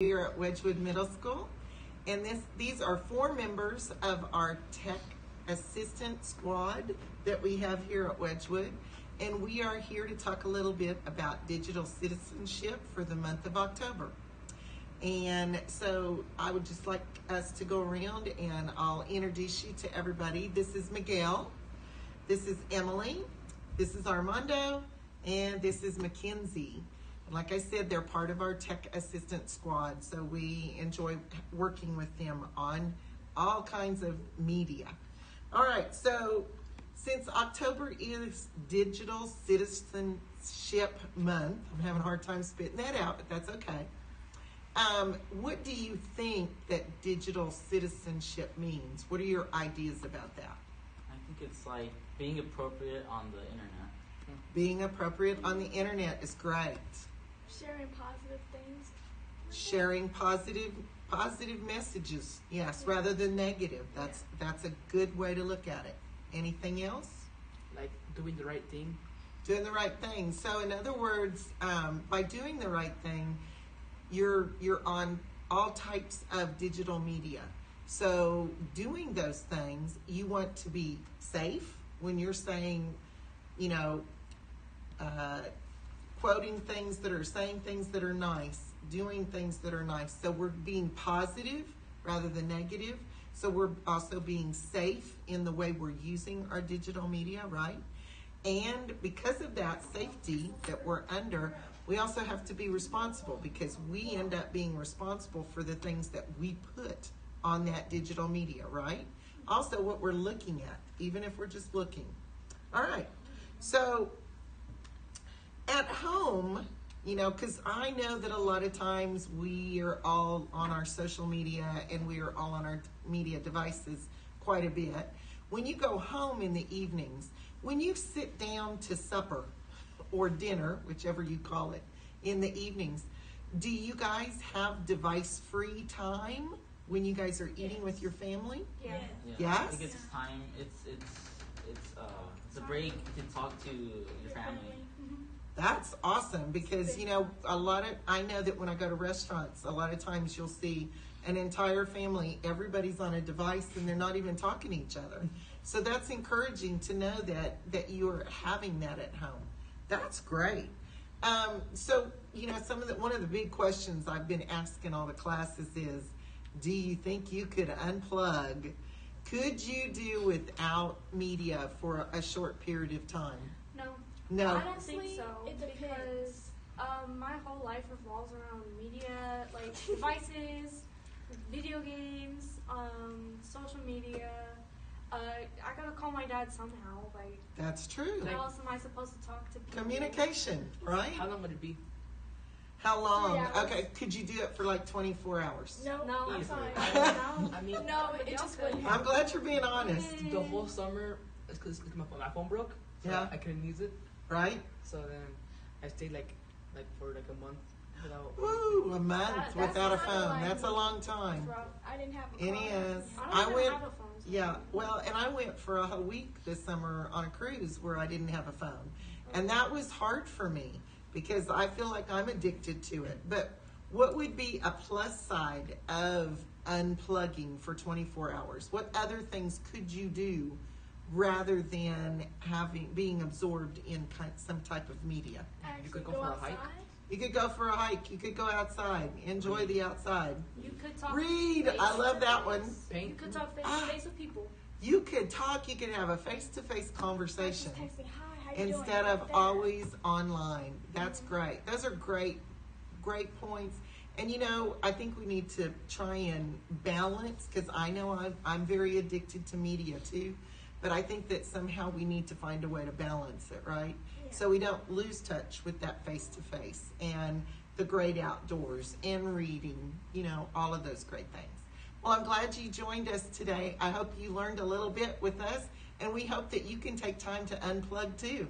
Here at Wedgwood Middle School, and these are 4 members of our Tech Assistant Squad that we have here at Wedgwood, and we are here to talk a little bit about digital citizenship for the month of October. And so I would just like us to go around and I'll introduce you to everybody. This is Miguel, this is Emily, this is Armando, and this is Mackenzie. Like I said, they're part of our Tech Assistant Squad, so we enjoy working with them on all kinds of media. All right, so since October is Digital Citizenship Month, I'm having a hard time spitting that out, but that's okay. What do you think that digital citizenship means? What are your ideas about that? I think it's like being appropriate on the internet. Being appropriate on the internet is great. Sharing positive things. Sharing positive messages, yes, rather than negative. That's a good way to look at it. Anything else? Like doing the right thing. Doing the right thing. So in other words, by doing the right thing, you're on all types of digital media. So doing those things, you want to be safe when you're saying, quoting things that are saying things that are nice, doing things that are nice. So we're being positive rather than negative. So we're also being safe in the way we're using our digital media, right? And because of that safety that we're under, we also have to be responsible because we end up being responsible for the things that we put on that digital media, right? Also what we're looking at, even if we're just looking. All right, so at home, because I know that a lot of times we are all on our social media and we are all on our media devices quite a bit. When you go home in the evenings, when you sit down to supper or dinner, whichever you call it, in the evenings, do you guys have device-free time when you guys are eating with your family? Yeah. Yes? I think it's time. It's a break. You can talk to your family. That's awesome because, I know that when I go to restaurants, a lot of times you'll see an entire family, everybody's on a device and they're not even talking to each other. So that's encouraging to know that you are having that at home. That's great. So, one of the big questions I've been asking all the classes is, do you think you could unplug? Could you do without media for a short period of time? No. I don't think so. It depends. My whole life revolves around media, like devices, video games, social media. I gotta call my dad somehow. That's true. How else am I supposed to talk to people? Communication, right? How long would it be? How long? 3 hours. Okay, could you do it for like 24 hours? No, I'm Easily. sorry. I mean, No, it just wouldn't. I'm glad you're being honest, the whole summer, it's because my phone broke. So Yeah. I couldn't use it. right? So then I stayed like for like a month without. Woo, a month That's without a not phone. like That's a long time. I didn't have a It phone. is. I don't even went, have a phone. So yeah, well, and I went for a whole week this summer on a cruise where I didn't have a phone. And that was hard for me because I feel like I'm addicted to it. But what would be a plus side of unplugging for 24 hours? What other things could you do rather than being absorbed in some type of media? Actually, You could go go for a outside. hike. You could go for a hike. You could go outside. Enjoy the outside. You could talk. Read. face I love to that face. one. Paint. You could talk face to face with people. You could talk. You could have a face-to-face conversation Just texting, hi, how you doing? instead of Like that. always online. That's great. Those are great points. And I think we need to try and balance because I know I'm very addicted to media too. But I think that somehow we need to find a way to balance it, right? Yeah. So we don't lose touch with that face-to-face and the great outdoors and reading, all of those great things. Well, I'm glad you joined us today. I hope you learned a little bit with us, and we hope that you can take time to unplug too.